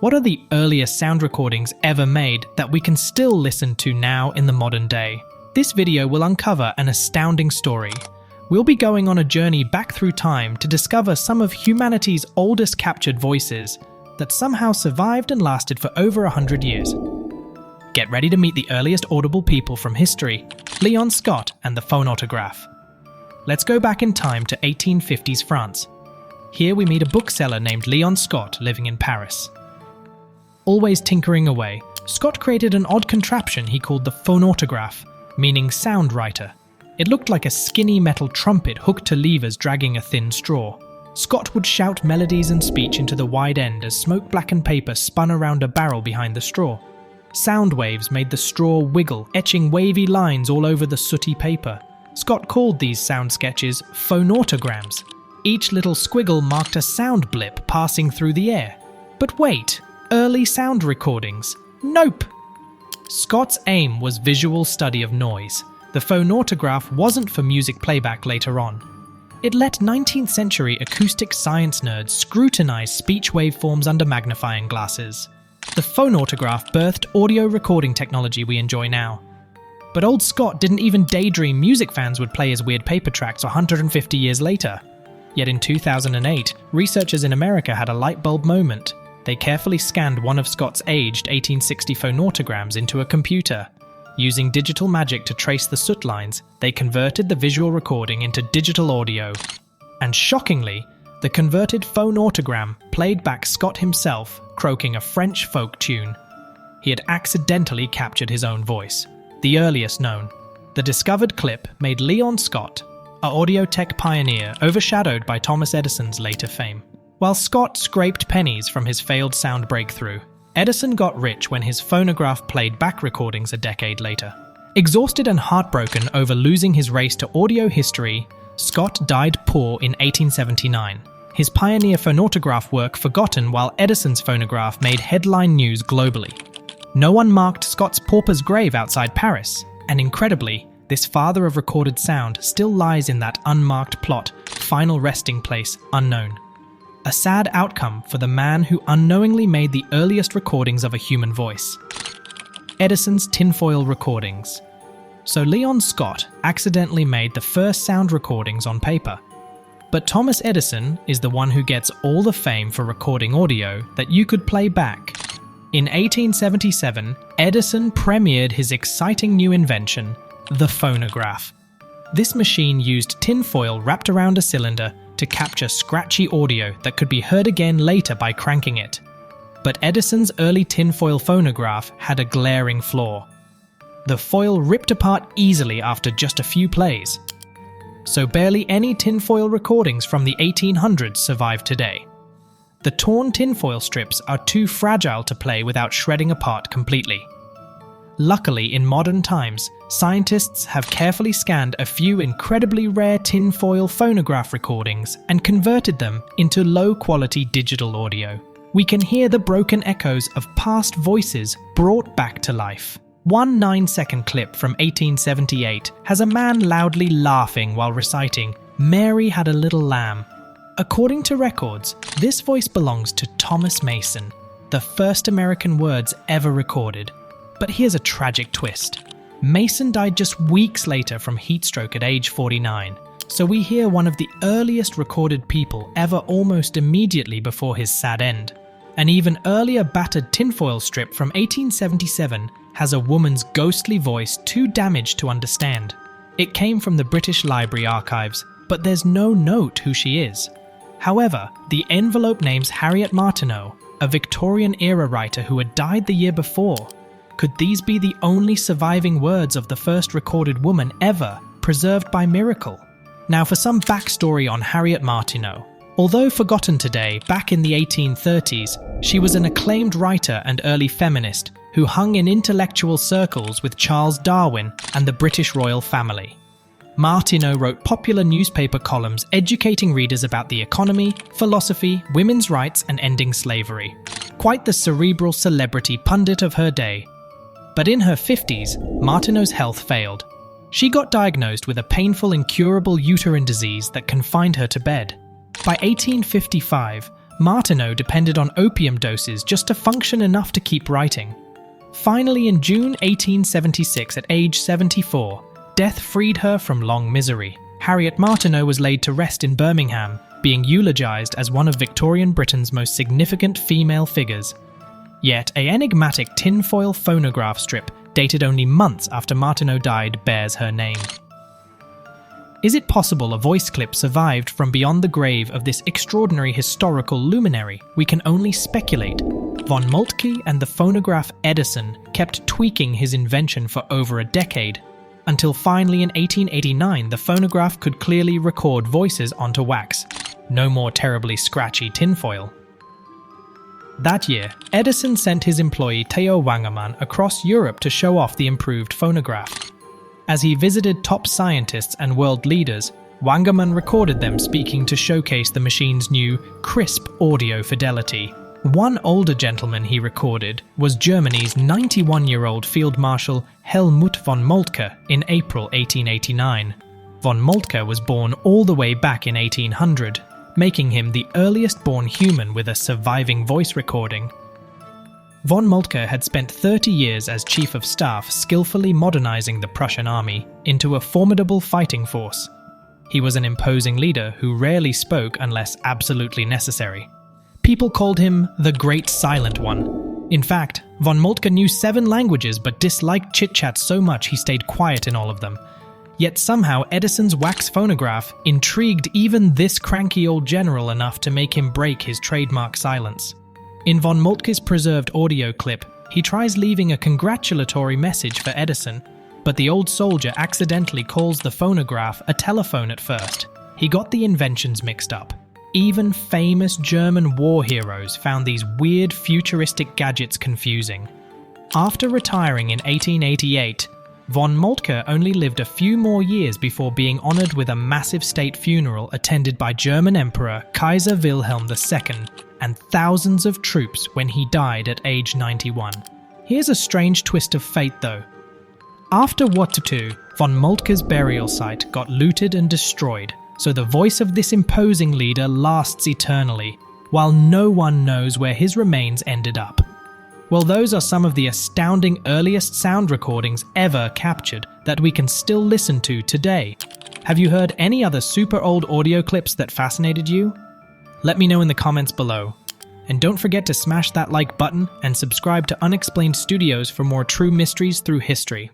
What are the earliest sound recordings ever made that we can still listen to now in the modern day? This video will uncover an astounding story. We'll be going on a journey back through time to discover some of humanity's oldest captured voices that somehow survived and lasted for over 100 years. Get ready to meet the earliest audible people from history, Leon Scott and the Phonautograph. Let's go back in time to 1850s France. Here we meet a bookseller named Leon Scott living in Paris. Always tinkering away, Scott created an odd contraption he called the Phonautograph, meaning sound writer. It looked like a skinny metal trumpet hooked to levers dragging a thin straw. Scott would shout melodies and speech into the wide end as smoke-blackened paper spun around a barrel behind the straw. Sound waves made the straw wiggle, etching wavy lines all over the sooty paper. Scott called these sound sketches phonautograms. Each little squiggle marked a sound blip passing through the air. But wait, early sound recordings? Nope! Scott's aim was visual study of noise. The phonautograph wasn't for music playback later on. It let 19th century acoustic science nerds scrutinize speech waveforms under magnifying glasses. The phonautograph birthed audio recording technology we enjoy now. But old Scott didn't even daydream music fans would play his weird paper tracks 150 years later. Yet in 2008, researchers in America had a light bulb moment. They carefully scanned one of Scott's aged 1860 phonautograms into a computer. Using digital magic to trace the soot lines, they converted the visual recording into digital audio. And shockingly, the converted phonautogram played back Scott himself croaking a French folk tune. He had accidentally captured his own voice, the earliest known. The discovered clip made Leon Scott, an audio tech pioneer overshadowed by Thomas Edison's later fame. While Scott scraped pennies from his failed sound breakthrough, Edison got rich when his phonograph played back recordings a decade later. Exhausted and heartbroken over losing his race to audio history, Scott died poor in 1879. His pioneer phonautograph work forgotten while Edison's phonograph made headline news globally. No one marked Scott's pauper's grave outside Paris, and incredibly, this father of recorded sound still lies in that unmarked plot, final resting place unknown. A sad outcome for the man who unknowingly made the earliest recordings of a human voice. Edison's tinfoil recordings. So Leon Scott accidentally made the first sound recordings on paper. But Thomas Edison is the one who gets all the fame for recording audio that you could play back. In 1877, Edison premiered his exciting new invention, the phonograph. This machine used tinfoil wrapped around a cylinder to capture scratchy audio that could be heard again later by cranking it. But Edison's early tinfoil phonograph had a glaring flaw. The foil ripped apart easily after just a few plays. So barely any tinfoil recordings from the 1800s survive today. The torn tinfoil strips are too fragile to play without shredding apart completely. Luckily, in modern times, scientists have carefully scanned a few incredibly rare tinfoil phonograph recordings and converted them into low-quality digital audio. We can hear the broken echoes of past voices brought back to life. One 9-second clip from 1878 has a man loudly laughing while reciting, "Mary had a little lamb." According to records, this voice belongs to Thomas Mason, the first American words ever recorded. But here's a tragic twist. Mason died just weeks later from heatstroke at age 49, so we hear one of the earliest recorded people ever almost immediately before his sad end. An even earlier battered tinfoil strip from 1877 has a woman's ghostly voice too damaged to understand. It came from the British Library archives, but there's no note who she is. However, the envelope names Harriet Martineau, a Victorian-era writer who had died the year before. Could these be the only surviving words of the first recorded woman ever, preserved by miracle? Now for some backstory on Harriet Martineau. Although forgotten today, back in the 1830s, she was an acclaimed writer and early feminist who hung in intellectual circles with Charles Darwin and the British royal family. Martineau wrote popular newspaper columns educating readers about the economy, philosophy, women's rights, and ending slavery. Quite the cerebral celebrity pundit of her day. But in her 50s, Martineau's health failed. She got diagnosed with a painful incurable uterine disease that confined her to bed. By 1855, Martineau depended on opium doses just to function enough to keep writing. Finally, in June 1876, at age 74, death freed her from long misery. Harriet Martineau was laid to rest in Birmingham, being eulogized as one of Victorian Britain's most significant female figures. Yet, an enigmatic tinfoil phonograph strip, dated only months after Martineau died, bears her name. Is it possible a voice clip survived from beyond the grave of this extraordinary historical luminary? We can only speculate. Von Moltke and the phonograph Edison kept tweaking his invention for over a decade, until finally in 1889 the phonograph could clearly record voices onto wax. No more terribly scratchy tinfoil. That year, Edison sent his employee Theo Wangerman across Europe to show off the improved phonograph. As he visited top scientists and world leaders, Wangerman recorded them speaking to showcase the machine's new, crisp audio fidelity. One older gentleman he recorded was Germany's 91-year-old Field Marshal Helmut von Moltke in April 1889. Von Moltke was born all the way back in 1800, making him the earliest born human with a surviving voice recording. Von Moltke had spent 30 years as chief of staff, skillfully modernizing the Prussian army into a formidable fighting force. He was an imposing leader who rarely spoke unless absolutely necessary. People called him the Great Silent One. In fact, von Moltke knew 7 languages but disliked chit-chat so much he stayed quiet in all of them. Yet somehow Edison's wax phonograph intrigued even this cranky old general enough to make him break his trademark silence. In von Moltke's preserved audio clip, he tries leaving a congratulatory message for Edison, but the old soldier accidentally calls the phonograph a telephone at first. He got the inventions mixed up. Even famous German war heroes found these weird futuristic gadgets confusing. After retiring in 1888, von Moltke only lived a few more years before being honored with a massive state funeral attended by German Emperor Kaiser Wilhelm II and thousands of troops when he died at age 91. Here's a strange twist of fate though. After World War II, von Moltke's burial site got looted and destroyed, so the voice of this imposing leader lasts eternally, while no one knows where his remains ended up. Well, those are some of the astounding earliest sound recordings ever captured that we can still listen to today. Have you heard any other super old audio clips that fascinated you? Let me know in the comments below. And don't forget to smash that like button and subscribe to Unexplained Studios for more true mysteries through history.